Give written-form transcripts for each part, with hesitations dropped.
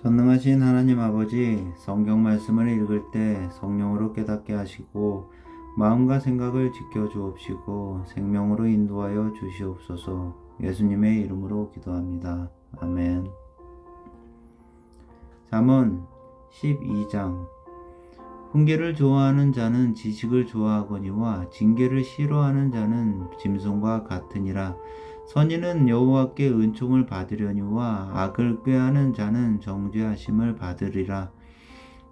전능하신 하나님 아버지, 성경 말씀을 읽을 때 성령으로 깨닫게 하시고 마음과 생각을 지켜 주옵시고 생명으로 인도하여 주시옵소서. 예수님의 이름으로 기도합니다. 아멘. 잠언 12장. 훈계를 좋아하는 자는 지식을 좋아하거니와 징계를 싫어하는 자는 짐승과 같으니라. 선인은 여호와께 은총을 받으려니와 악을 꾀하는 자는 정죄하심을 받으리라.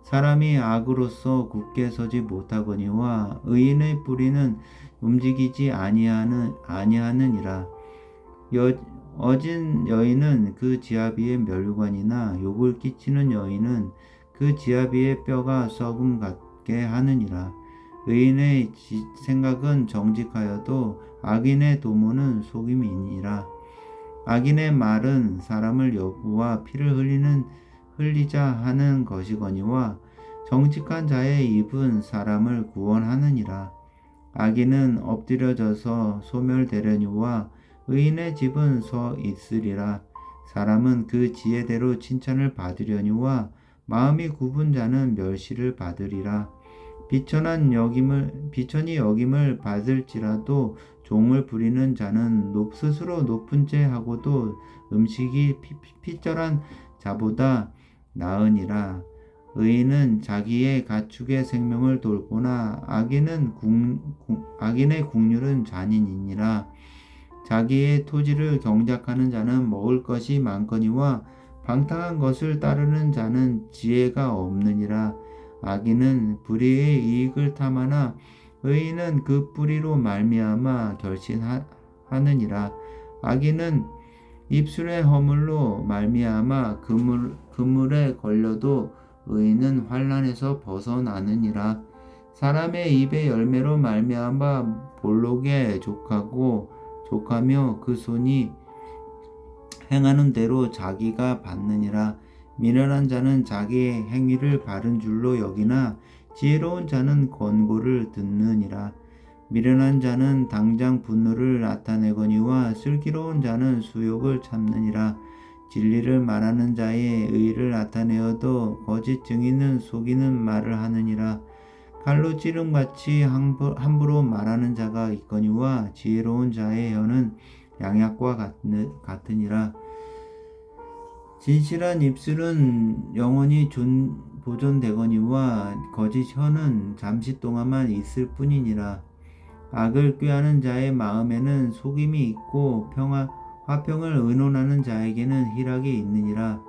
사람이 악으로서 굳게 서지 못하거니와 의인의 뿌리는 움직이지 아니하느니라. 어진 여인은 그 지아비의 멸관이나 욕을 끼치는 여인은 그 지아비의 뼈가 썩음 같게 하느니라. 의인의 생각은 정직하여도 악인의 도모는 속임이니라. 악인의 말은 사람을 여부와 피를 흘리자 하는 것이거니와 정직한 자의 입은 사람을 구원하느니라. 악인은 엎드려져서 소멸되려니와 의인의 집은 서 있으리라. 사람은 그 지혜대로 칭찬을 받으려니와 마음이 굽은 자는 멸시를 받으리라. 비천이 여김을 받을지라도 종을 부리는 자는 스스로 높은 채 하고도 음식이 피절한 자보다 나으니라. 의인은 자기의 가축의 생명을 돌보나 악인의 국률은 잔인이니라. 자기의 토지를 경작하는 자는 먹을 것이 많거니와 방탕한 것을 따르는 자는 지혜가 없느니라. 악인은 불의의 이익을 탐하나 의인은 그 뿌리로 말미암아 결신하느니라. 악인은 입술의 허물로 말미암아 그물에 걸려도 의인은 환난에서 벗어나느니라. 사람의 입의 열매로 말미암아 볼록에 족하며 그 손이 행하는 대로 자기가 받느니라. 미련한 자는 자기의 행위를 바른 줄로 여기나 지혜로운 자는 권고를 듣느니라. 미련한 자는 당장 분노를 나타내거니와 슬기로운 자는 수욕을 참느니라. 진리를 말하는 자의 의를 나타내어도 거짓 증인은 속이는 말을 하느니라. 칼로 찌름같이 함부로 말하는 자가 있거니와 지혜로운 자의 혀는 양약과 같으니라. 진실한 입술은 영원히 보존되거니와 거짓 혀는 잠시 동안만 있을 뿐이니라. 악을 꾀하는 자의 마음에는 속임이 있고 화평을 의논하는 자에게는 희락이 있느니라.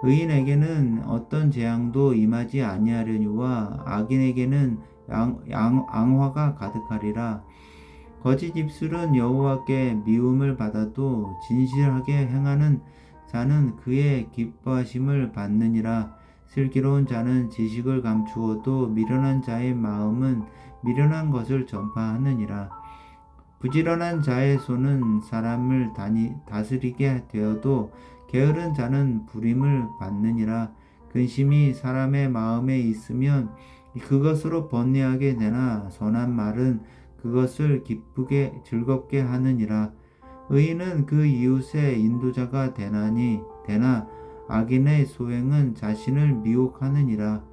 의인에게는 어떤 재앙도 임하지 아니하려니와 악인에게는 앙화가 가득하리라. 거짓 입술은 여호와께 미움을 받아도 진실하게 행하는 자는 그의 기뻐하심을 받느니라. 슬기로운 자는 지식을 감추어도 미련한 자의 마음은 미련한 것을 전파하느니라. 부지런한 자의 손은 사람을 다스리게 되어도 게으른 자는 부림을 받느니라. 근심이 사람의 마음에 있으면 그것으로 번뇌하게 되나 선한 말은 그것을 기쁘게 즐겁게 하느니라. 의인은 그 이웃의 인도자가 되나 악인의 소행은 자신을 미혹하느니라.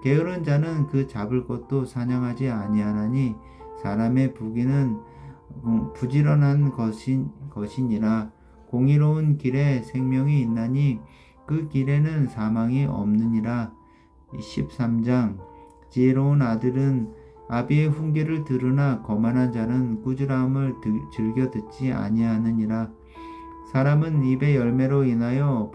게으른 자는 그 잡을 것도 사냥하지 아니하나니 사람의 부귀는 부지런한 것이니라. 공의로운 길에 생명이 있나니 그 길에는 사망이 없느니라. 13장. 지혜로운 아들은 아비의 훈계를 들으나 거만한 자는 꾸지람을 즐겨 듣지 아니하느니라. 사람은 입의 열매로 인하여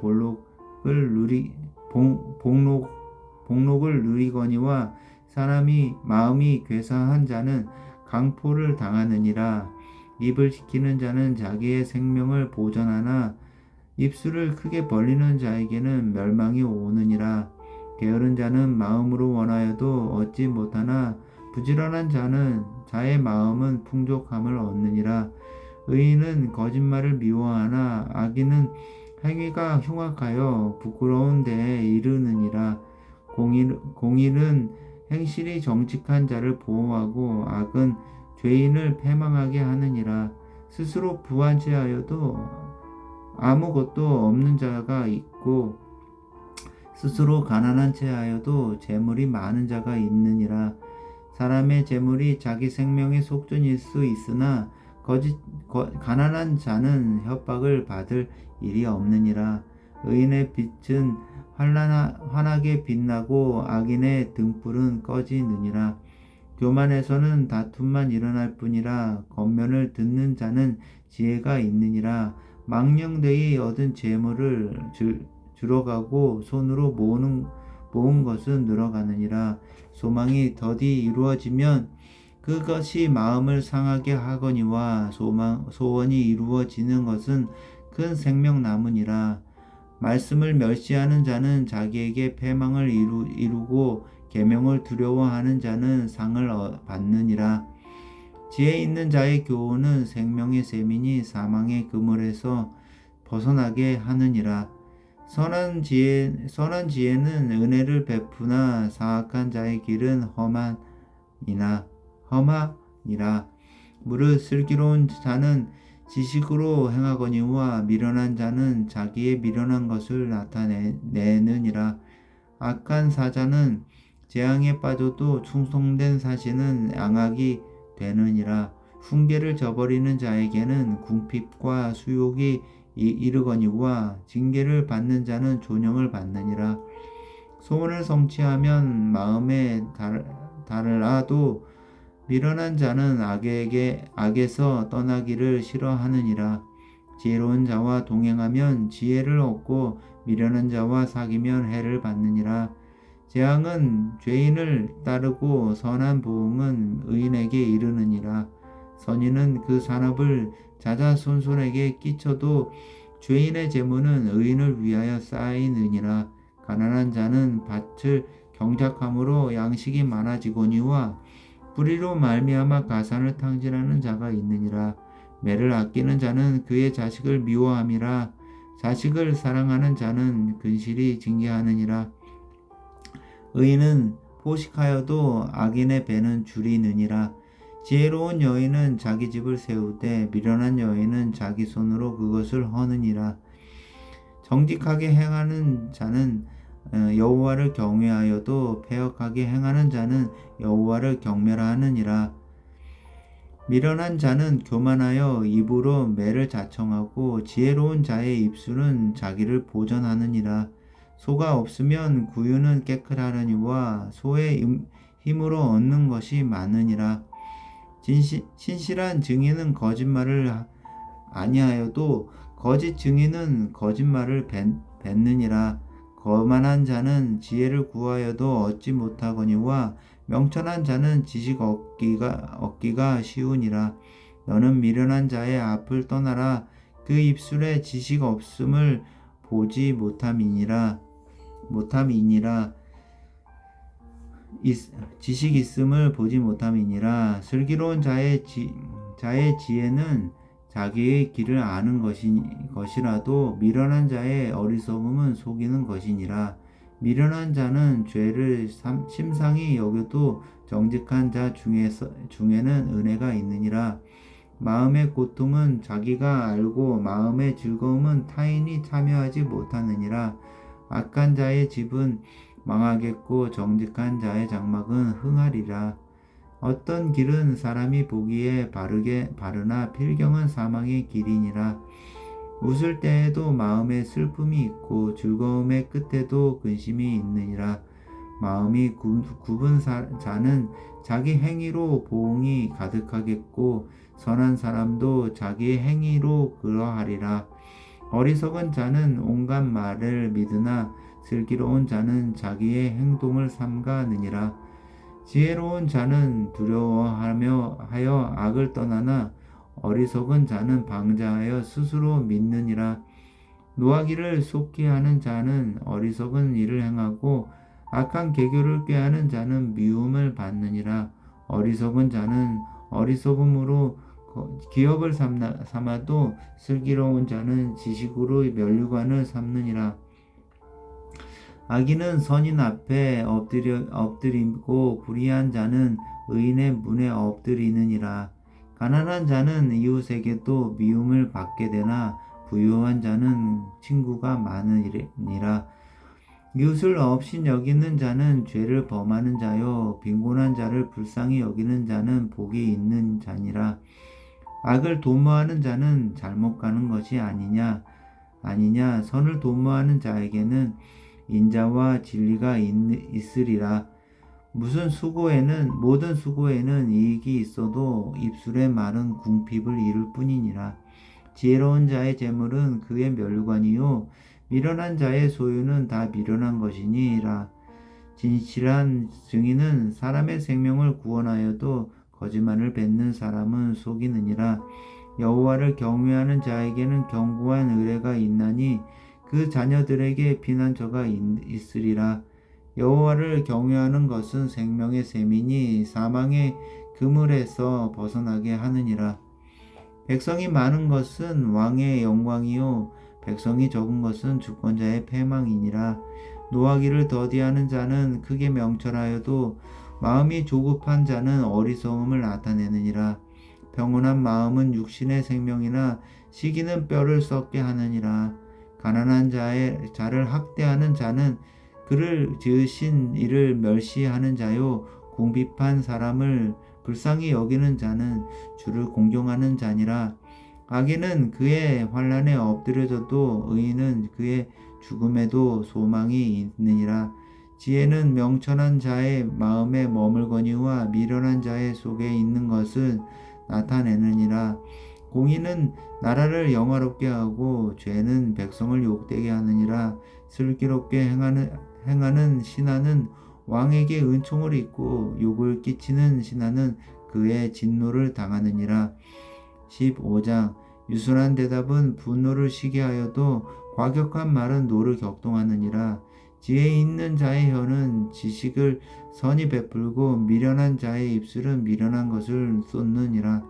복록을 누리거니와 사람이 마음이 괴사한 자는 강포를 당하느니라. 입을 지키는 자는 자기의 생명을 보전하나 입술을 크게 벌리는 자에게는 멸망이 오느니라. 게으른 자는 마음으로 원하여도 얻지 못하나 부지런한 자의 마음은 풍족함을 얻느니라. 의인은 거짓말을 미워하나 악인은 행위가 흉악하여 부끄러운 데에 이르느니라. 공의는 행실이 정직한 자를 보호하고 악은 죄인을 패망하게 하느니라. 스스로 부한 채하여도 아무것도 없는 자가 있고 스스로 가난한 체하여도 재물이 많은 자가 있느니라. 사람의 재물이 자기 생명의 속전일 수 있으나 가난한 자는 협박을 받을 일이 없느니라. 의인의 빛은 환하게 빛나고 악인의 등불은 꺼지느니라. 교만에서는 다툼만 일어날 뿐이라. 겉면을 듣는 자는 지혜가 있느니라. 망령되이 얻은 재물을 줄어가고 손으로 모은 것은 늘어가느니라. 소망이 더디 이루어지면 그것이 마음을 상하게 하거니와 소원이 이루어지는 것은 큰 생명 나무니라. 말씀을 멸시하는 자는 자기에게 패망을 이루고 계명을 두려워하는 자는 상을 받느니라. 지혜 있는 자의 교훈은 생명의 셈이니 사망의 그물에서 벗어나게 하느니라. 선한 지혜는 은혜를 베푸나 사악한 자의 길은 험하니라. 무릇 슬기로운 자는 지식으로 행하거니와 미련한 자는 자기의 미련한 것을 나타내느니라. 악한 사자는 재앙에 빠져도 충성된 사신은 양악이 되느니라. 훈계를 저버리는 자에게는 궁핍과 수욕이 이르거니와 징계를 받는 자는 존영을 받느니라. 소원을 성취하면 마음에 달아도 미련한 자는 악에서 떠나기를 싫어하느니라. 지혜로운 자와 동행하면 지혜를 얻고 미련한 자와 사귀면 해를 받느니라. 재앙은 죄인을 따르고 선한 보응은 의인에게 이르느니라. 선인은 그 산업을 자자손손에게 끼쳐도 죄인의 재물은 의인을 위하여 쌓이느니라. 가난한 자는 밭을 경작함으로 양식이 많아지거니와 뿌리로 말미암아 가산을 탕진하는 자가 있느니라. 매를 아끼는 자는 그의 자식을 미워함이라. 자식을 사랑하는 자는 근실이 징계하느니라. 의인은 포식하여도 악인의 배는 줄이느니라. 지혜로운 여인은 자기 집을 세우되 미련한 여인은 자기 손으로 그것을 허느니라. 정직하게 행하는 자는 여호와를 경외하여도 패역하게 행하는 자는 여호와를 경멸하느니라. 미련한 자는 교만하여 입으로 매를 자청하고 지혜로운 자의 입술은 자기를 보전하느니라. 소가 없으면 구유는 깨끗하려니와 소의 힘으로 얻는 것이 많으니라. 신실한 증인은 거짓말을 아니하여도 거짓 증인은 거짓말을 뱉느니라. 거만한 자는 지혜를 구하여도 얻지 못하거니와 명철한 자는 지식 얻기가 쉬우니라. 너는 미련한 자의 앞을 떠나라. 그 입술에 지식 없음을 보지 못함이니라. 지식 있음을 보지 못함이니라. 슬기로운 자의 지혜는 자기의 길을 아는 것이라도 미련한 자의 어리석음은 속이는 것이니라. 미련한 자는 죄를 심상히 여겨도 정직한 자 중에는 은혜가 있느니라. 마음의 고통은 자기가 알고 마음의 즐거움은 타인이 참여하지 못하느니라. 악한 자의 집은 망하겠고 정직한 자의 장막은 흥하리라. 어떤 길은 사람이 보기에 바르나 필경은 사망의 길이니라. 웃을 때에도 마음에 슬픔이 있고 즐거움의 끝에도 근심이 있느니라. 마음이 굽은 자는 자기 행위로 보응이 가득하겠고 선한 사람도 자기 행위로 그러하리라. 어리석은 자는 온갖 말을 믿으나 슬기로운 자는 자기의 행동을 삼가느니라. 지혜로운 자는 두려워하여 악을 떠나나 어리석은 자는 방자하여 스스로 믿느니라. 노하기를 속히 하는 자는 어리석은 일을 행하고 악한 계교를 꾀하는 자는 미움을 받느니라. 어리석은 자는 어리석음으로 기업을 삼아도 슬기로운 자는 지식으로 면류관을 삼느니라. 악인은 선인 앞에 엎드리고 불의한 자는 의인의 문에 엎드리느니라. 가난한 자는 이웃에게도 미움을 받게 되나 부유한 자는 친구가 많으니라. 이웃을 없인 여기는 자는 죄를 범하는 자요 빈곤한 자를 불쌍히 여기는 자는 복이 있는 자니라. 악을 도모하는 자는 잘못 가는 것이 아니냐 선을 도모하는 자에게는 인자와 진리가 있으리라. 모든 수고에는 이익이 있어도 입술의 말은 궁핍을 이룰 뿐이니라. 지혜로운 자의 재물은 그의 면류관이요 미련한 자의 소유는 다 미련한 것이니라. 진실한 증인은 사람의 생명을 구원하여도 거짓말을 뱉는 사람은 속이느니라. 여호와를 경외하는 자에게는 견고한 의뢰가 있나니 그 자녀들에게 피난처가 있으리라. 여호와를 경외하는 것은 생명의 셈이니 사망의 그물에서 벗어나게 하느니라. 백성이 많은 것은 왕의 영광이요 백성이 적은 것은 주권자의 패망이니라. 노하기를 더디하는 자는 크게 명철하여도 마음이 조급한 자는 어리석음을 나타내느니라. 평온한 마음은 육신의 생명이나 시기는 뼈를 썩게 하느니라. 가난한 자를 학대하는 자는 그를 지으신 이를 멸시하는 자요 궁핍한 사람을 불쌍히 여기는 자는 주를 공경하는 자니라. 악인은 그의 환난에 엎드려져도 의인은 그의 죽음에도 소망이 있느니라. 지혜는 명철한 자의 마음에 머물거니와 미련한 자의 속에 있는 것을 나타내느니라. 공의는 나라를 영화롭게 하고 죄는 백성을 욕되게 하느니라. 슬기롭게 행하는 신하는 왕에게 은총을 입고 욕을 끼치는 신하는 그의 진노를 당하느니라. 15장 유순한 대답은 분노를 시게 하여도 과격한 말은 노를 격동하느니라. 지혜 있는 자의 혀는 지식을 선히 베풀고 미련한 자의 입술은 미련한 것을 쏟느니라.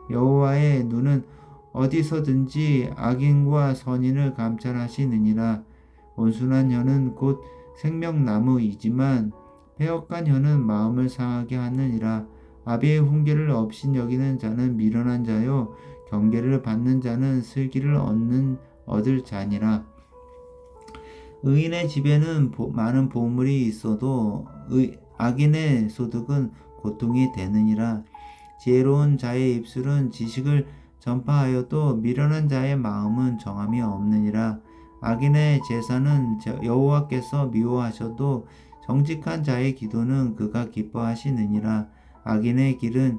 여호와의 눈은 어디서든지 악인과 선인을 감찰하시느니라. 온순한 혀는 곧 생명나무이지만 패역한 혀는 마음을 상하게 하느니라. 아비의 훈계를 업신 여기는 자는 미련한 자요 경계를 받는 자는 슬기를 얻을 자니라. 의인의 집에는 많은 보물이 있어도 악인의 소득은 고통이 되느니라. 지혜로운 자의 입술은 지식을 전파하여도 미련한 자의 마음은 정함이 없느니라. 악인의 제사는 여호와께서 미워하셔도 정직한 자의 기도는 그가 기뻐하시느니라. 악인의 길은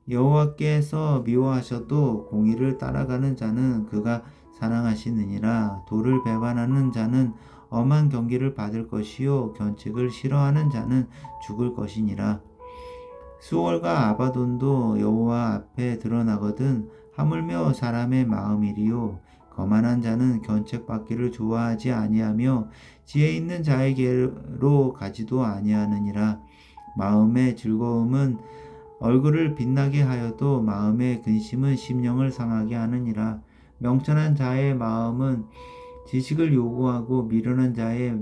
여호와께서 미워하셔도 공의를 따라가는 자는 그가 사랑하시느니라. 도를 배반하는 자는 엄한 경계를 받을 것이요 견책을 싫어하는 자는 죽을 것이니라. 수월과 아바돈도 여호와 앞에 드러나거든 하물며 사람의 마음이리요 거만한 자는 견책받기를 좋아하지 아니하며 지혜 있는 자에게로 가지도 아니하느니라. 마음의 즐거움은 얼굴을 빛나게 하여도 마음의 근심은 심령을 상하게 하느니라. 명철한 자의 마음은 지식을 요구하고 미련한 자의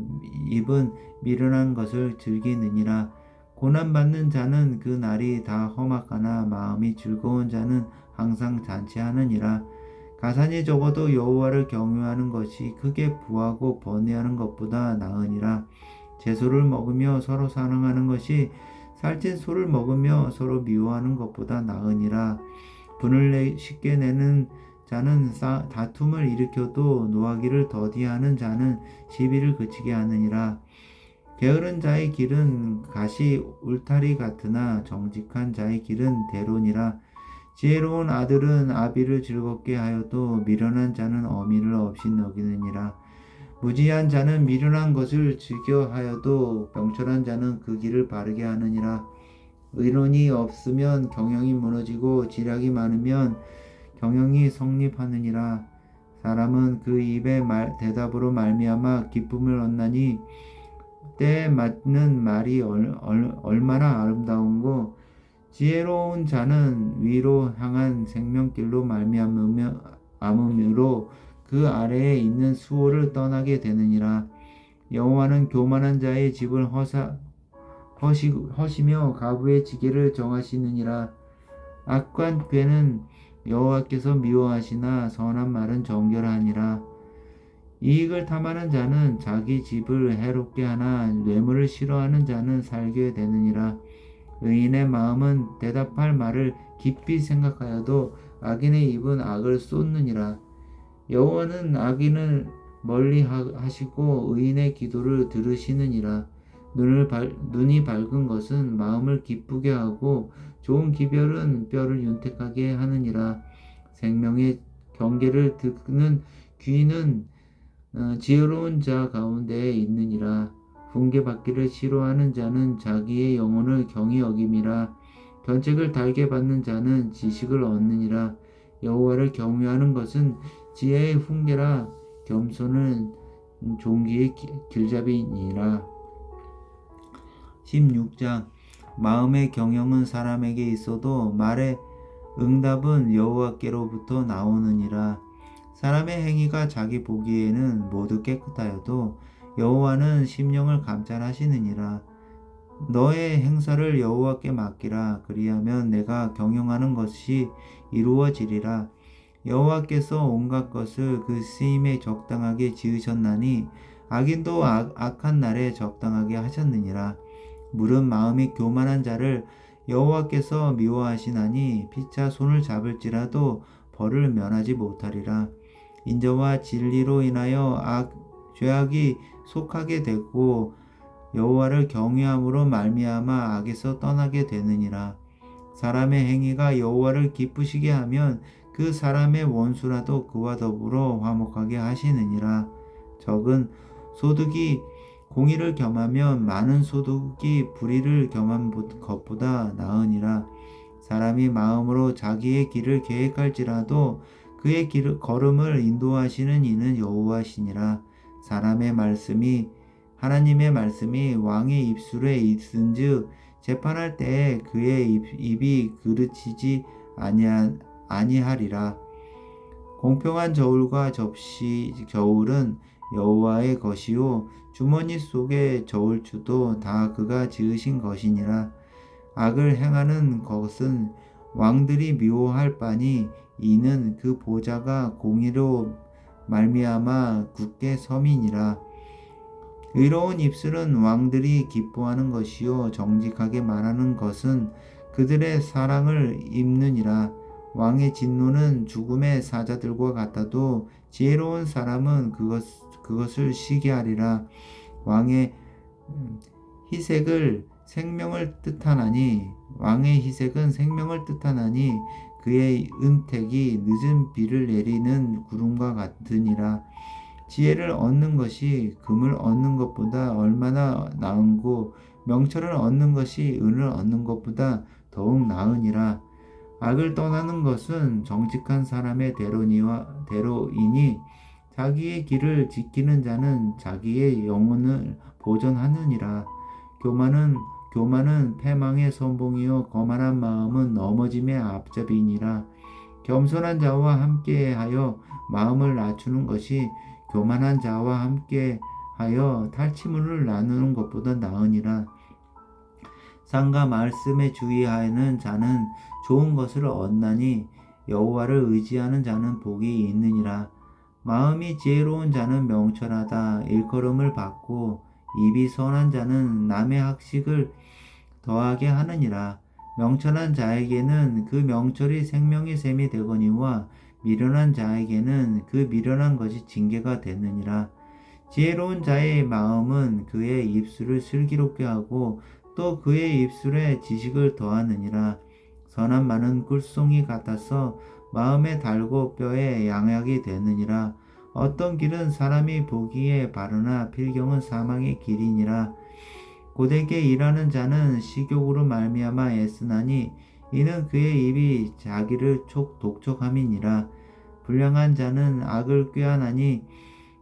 입은 미련한 것을 즐기느니라. 고난받는 자는 그 날이 다 험악하나 마음이 즐거운 자는 항상 잔치하느니라. 가산이 적어도 여호와를 경외하는 것이 크게 부하고 번뇌하는 것보다 나으니라. 채소를 먹으며 서로 사랑하는 것이 살찐 소를 먹으며 서로 미워하는 것보다 나으니라. 분을 쉽게 내는 자는 다툼을 일으켜도 노하기를 더디하는 자는 시비를 그치게 하느니라. 게으른 자의 길은 가시 울타리 같으나 정직한 자의 길은 대론이라. 지혜로운 아들은 아비를 즐겁게 하여도 미련한 자는 어미를 없인 여기느니라. 무지한 자는 미련한 것을 즐겨 하여도 명철한 자는 그 길을 바르게 하느니라. 의론이 없으면 경영이 무너지고 지략이 많으면 경영이 성립하느니라. 사람은 그 입의 대답으로 말미암아 기쁨을 얻나니 때에 맞는 말이 얼마나 아름다운고 지혜로운 자는 위로 향한 생명길로 말미암음으로 그 아래에 있는 수호를 떠나게 되느니라. 여호와는 교만한 자의 집을 허시며 가부의 지게를 정하시느니라. 악한 꾀는 여호와께서 미워하시나 선한 말은 정결하니라. 이익을 탐하는 자는 자기 집을 해롭게 하나 뇌물을 싫어하는 자는 살게 되느니라. 의인의 마음은 대답할 말을 깊이 생각하여도 악인의 입은 악을 쏟느니라. 여호와는 악인을 멀리 하시고 의인의 기도를 들으시느니라. 눈이 밝은 것은 마음을 기쁘게 하고 좋은 기별은 뼈를 윤택하게 하느니라. 생명의 경계를 듣는 귀는 지혜로운 자 가운데에 있느니라. 훈계받기를 싫어하는 자는 자기의 영혼을 경히 여김이라. 견책을 달게 받는 자는 지식을 얻느니라. 여호와를 경외하는 것은 지혜의 훈계라. 겸손은 종기의 길잡이니라. 16장. 마음의 경영은 사람에게 있어도 말의 응답은 여호와께로부터 나오느니라. 사람의 행위가 자기 보기에는 모두 깨끗하여도 여호와는 심령을 감찰하시느니라. 너의 행사를 여호와께 맡기라. 그리하면 내가 경영하는 것이 이루어지리라. 여호와께서 온갖 것을 그 쓰임에 적당하게 지으셨나니 악인도 악한 날에 적당하게 하셨느니라. 물은 마음이 교만한 자를 여호와께서 미워하시나니 피차 손을 잡을지라도 벌을 면하지 못하리라. 인자와 진리로 인하여 죄악이 속하게 되고 여호와를 경외함으로 말미암아 악에서 떠나게 되느니라. 사람의 행위가 여호와를 기쁘시게 하면 그 사람의 원수라도 그와 더불어 화목하게 하시느니라. 적은 소득이 공의를 겸하면 많은 소득이 불의를 겸한 것보다 나으니라. 사람이 마음으로 자기의 길을 계획할지라도 그의 걸음을 인도하시는 이는 여호와시니라. 하나님의 말씀이 왕의 입술에 있은즉 재판할 때에 그의 입이 그르치지 아니하리라. 공평한 저울과 저울은 여호와의 것이요 주머니 속의 저울추도 다 그가 지으신 것이니라. 악을 행하는 것은 왕들이 미워할 바니 이는 그 보좌가 공의로 말미암아 굳게 섬이니라. 의로운 입술은 왕들이 기뻐하는 것이요 정직하게 말하는 것은 그들의 사랑을 입느니라. 왕의 진노는 죽음의 사자들과 같아도 지혜로운 사람은 그것을 시기하리라. 왕의 희색은 생명을 뜻하나니 그의 은택이 늦은 비를 내리는 구름과 같으니라. 지혜를 얻는 것이 금을 얻는 것보다 얼마나 나은고 명철을 얻는 것이 은을 얻는 것보다 더욱 나으니라. 악을 떠나는 것은 정직한 사람의 대로이니 자기의 길을 지키는 자는 자기의 영혼을 보존하느니라. 교만은 패망의 선봉이요 거만한 마음은 넘어짐의 앞잡이니라. 겸손한 자와 함께하여 마음을 낮추는 것이 교만한 자와 함께하여 탈취물을 나누는 것보다 나으니라. 상과 말씀에 주의하는 자는 좋은 것을 얻나니 여호와를 의지하는 자는 복이 있느니라. 마음이 지혜로운 자는 명철하다. 일컬음을 받고 입이 선한 자는 남의 학식을 더하게 하느니라. 명철한 자에게는 그 명철이 생명의 샘이 되거니와 미련한 자에게는 그 미련한 것이 징계가 되느니라. 지혜로운 자의 마음은 그의 입술을 슬기롭게 하고 또 그의 입술에 지식을 더하느니라. 선한 말은 꿀송이 같아서 마음에 달고 뼈에 양약이 되느니라. 어떤 길은 사람이 보기에 바르나 필경은 사망의 길이니라. 고되게 일하는 자는 식욕으로 말미암아 애쓰나니 이는 그의 입이 자기를 독촉함이니라. 불량한 자는 악을 꾀하나니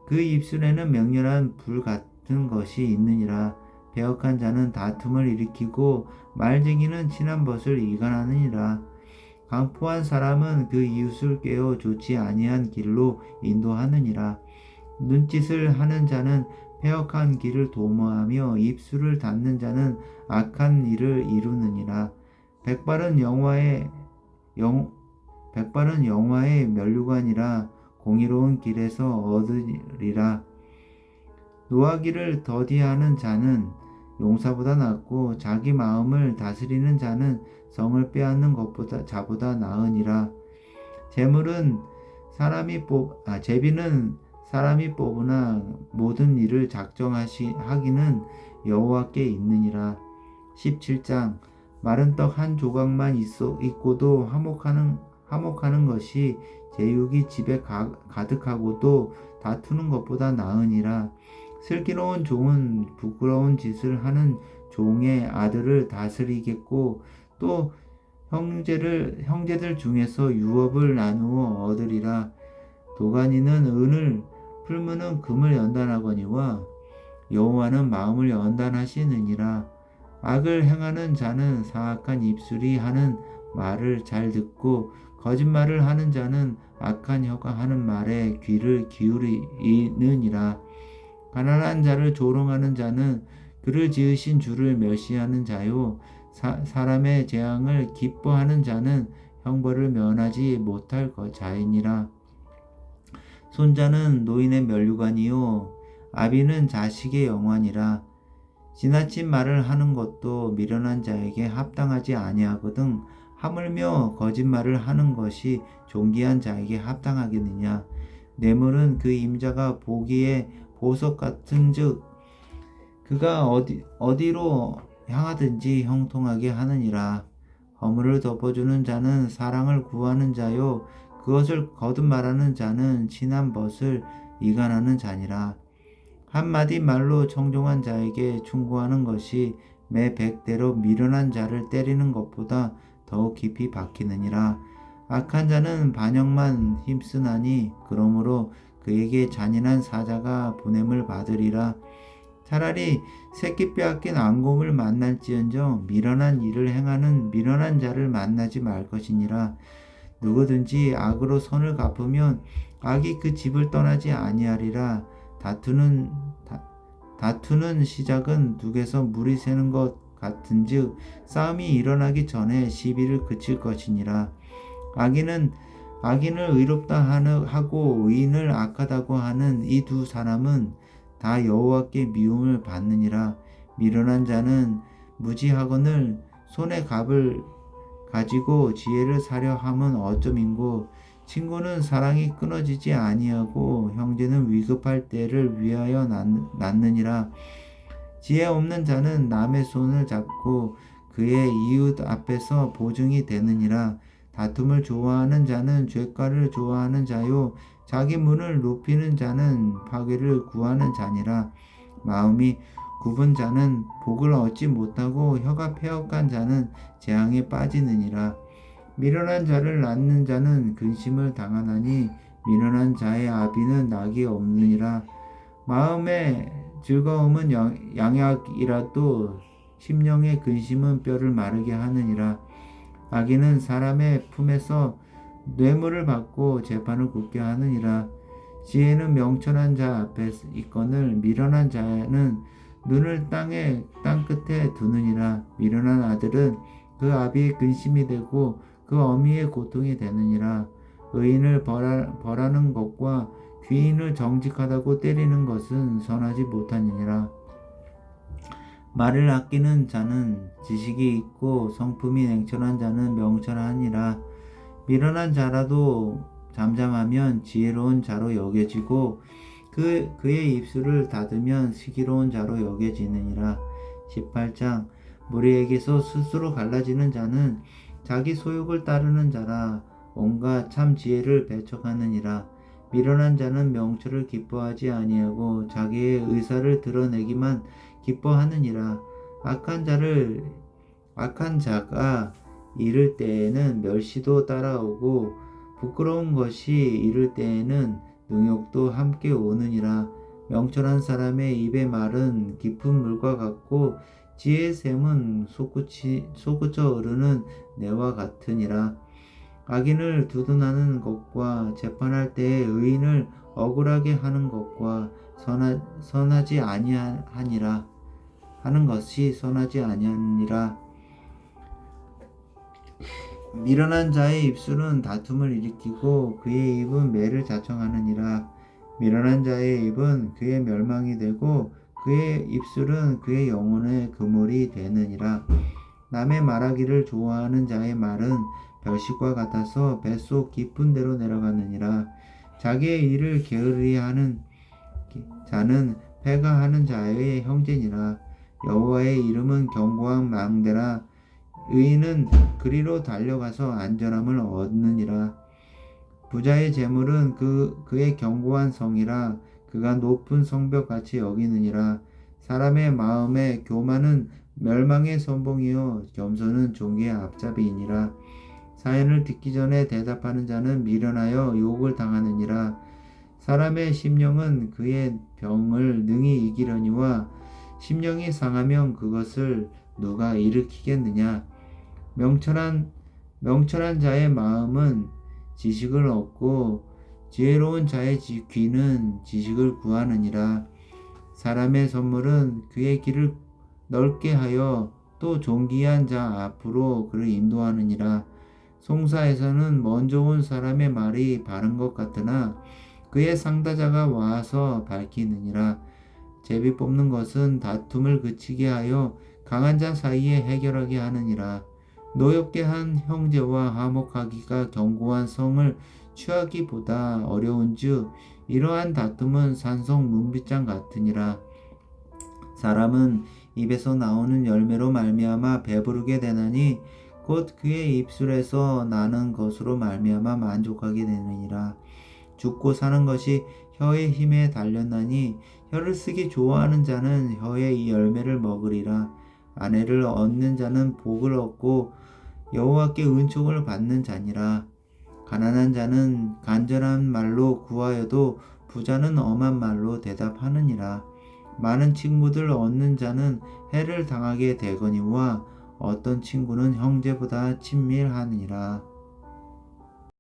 그 입술에는 맹렬한 불 같은 것이 있느니라. 배역한 자는 다툼을 일으키고 말쟁이는 친한 벗을 이간하느니라. 강포한 사람은 그 이웃을 꾀어 좋지 아니한 길로 인도하느니라. 눈짓을 하는 자는 패역한 길을 도모하며 입술을 닫는 자는 악한 일을 이루느니라. 백발은 영화의 면류관이라 공의로운 길에서 얻으리라. 노하기를 더디하는 자는 용사보다 낫고 자기 마음을 다스리는 자는 성을 빼앗는 것보다 자보다 나으니라. 제비는 사람이 뽑으나 모든 일을 작정하기는 여호와께 있느니라. 17장 마른 떡 한 조각만 있고도 화목하는 것이 제육이 집에 가득하고도 다투는 것보다 나으니라. 슬기로운 종은 부끄러운 짓을 하는 종의 아들을 다스리겠고 또 형제들 중에서 유업을 나누어 얻으리라. 도가니는 은을 풀무는 금을 연단하거니와 여호와는 마음을 연단하시느니라. 악을 행하는 자는 사악한 입술이 하는 말을 잘 듣고 거짓말을 하는 자는 악한 혀가 하는 말에 귀를 기울이느니라. 가난한 자를 조롱하는 자는 그를 지으신 주를 멸시하는 자요. 사람의 재앙을 기뻐하는 자는 형벌을 면하지 못할 자이니라. 손자는 노인의 면류관이요 아비는 자식의 영환이라. 지나친 말을 하는 것도 미련한 자에게 합당하지 아니하거든 하물며 거짓말을 하는 것이 존귀한 자에게 합당하겠느냐. 뇌물은 그 임자가 보기에 보석 같은즉 그가 어디로 향하든지 형통하게 하느니라. 허물을 덮어주는 자는 사랑을 구하는 자요 그것을 거듭말하는 자는 친한 벗을 이간하는 자니라. 한마디 말로 청종한 자에게 충고하는 것이 매 100대로 미련한 자를 때리는 것보다 더욱 깊이 박히느니라. 악한 자는 반역만 힘쓰나니 그러므로 그에게 잔인한 사자가 보냄을 받으리라. 차라리 새끼 빼앗긴 앙곰을 만날지언정 미련한 일을 행하는 미련한 자를 만나지 말 것이니라. 누구든지 악으로 선을 갚으면 악이 그 집을 떠나지 아니하리라. 다투는 시작은 둑에서 물이 새는 것 같은즉 싸움이 일어나기 전에 시비를 그칠 것이니라. 악인을 의롭다 하고 의인을 악하다고 하는 이 두 사람은 다 여호와께 미움을 받느니라. 미련한 자는 무지하거늘 손에 갑을 가지고 지혜를 사려 함은 어쩌민고. 친구는 사랑이 끊어지지 아니하고 형제는 위급할 때를 위하여 낳느니라. 지혜 없는 자는 남의 손을 잡고 그의 이웃 앞에서 보증이 되느니라. 다툼을 좋아하는 자는 죄가를 좋아하는 자요 자기 문을 높이는 자는 파괴를 구하는 자니라. 마음이 굽은 자는 복을 얻지 못하고 혀가 패역한 자는 재앙에 빠지느니라. 미련한 자를 낳는 자는 근심을 당하나니 미련한 자의 아비는 낙이 없느니라. 마음의 즐거움은 양약이라도 심령의 근심은 뼈를 마르게 하느니라. 악인은 사람의 품에서 뇌물을 받고 재판을 굳게 하느니라. 지혜는 명철한 자 앞에 있거늘 미련한 자는 눈을 땅 끝에 두느니라. 미련한 아들은 그 아비의 근심이 되고 그 어미의 고통이 되느니라. 의인을 벌하는 것과 귀인을 정직하다고 때리는 것은 선하지 못하느니라. 말을 아끼는 자는 지식이 있고 성품이 냉철한 자는 명철하니라. 미련한 자라도 잠잠하면 지혜로운 자로 여겨지고 그의 입술을 닫으면 시기로운 자로 여겨지느니라. 18장 무리에게서 스스로 갈라지는 자는 자기 소욕을 따르는 자라. 온갖 참 지혜를 배척하느니라. 미련한 자는 명철을 기뻐하지 아니하고 자기의 의사를 드러내기만 기뻐하느니라. 악한 자가 이를 때에는 멸시도 따라오고 부끄러운 것이 이를 때에는 능욕도 함께 오느니라. 명철한 사람의 입의 말은 깊은 물과 같고 지혜의 샘은 솟구쳐 흐르는 내와 같으니라. 악인을 두둔하는 것과 재판할 때에 의인을 억울하게 하는 것과 선하지 아니하니라 하는 것이 선하지 아니하니라. 미련한 자의 입술은 다툼을 일으키고 그의 입은 매를 자청하느니라. 미련한 자의 입은 그의 멸망이 되고 그의 입술은 그의 영혼의 그물이 되느니라. 남의 말하기를 좋아하는 자의 말은 별식과 같아서 뱃속 깊은 데로 내려가느니라. 자기의 일을 게으르게 하는 자는 패가 하는 자의 형제니라. 여호와의 이름은 견고한 망대라. 의인은 그리로 달려가서 안전함을 얻느니라. 부자의 재물은 그의 견고한 성이라. 그가 높은 성벽같이 여기느니라. 사람의 마음에 교만은 멸망의 선봉이요 겸손은 종기의 앞잡이이니라. 사연을 듣기 전에 대답하는 자는 미련하여 욕을 당하느니라. 사람의 심령은 그의 병을 능히 이기려니와 심령이 상하면 그것을 누가 일으키겠느냐. 명철한 자의 마음은 지식을 얻고 지혜로운 자의 귀는 지식을 구하느니라. 사람의 선물은 그의 길을 넓게 하여 또 존귀한 자 앞으로 그를 인도하느니라. 송사에서는 먼저 온 사람의 말이 바른 것 같으나 그의 상다자가 와서 밝히느니라. 제비 뽑는 것은 다툼을 그치게 하여 강한 자 사이에 해결하게 하느니라. 노엽게 한 형제와 화목하기가 견고한 성을 취하기보다 어려운즉 이러한 다툼은 산성 문빗장 같으니라. 사람은 입에서 나오는 열매로 말미암아 배부르게 되나니 곧 그의 입술에서 나는 것으로 말미암아 만족하게 되느니라. 죽고 사는 것이 혀의 힘에 달렸나니 혀를 쓰기 좋아하는 자는 혀의 이 열매를 먹으리라. 아내를 얻는 자는 복을 얻고 여호와께 은총을 받는 자니라. 가난한 자는 간절한 말로 구하여도 부자는 엄한 말로 대답하느니라. 많은 친구들 얻는 자는 해를 당하게 되거니와 어떤 친구는 형제보다 친밀하니라.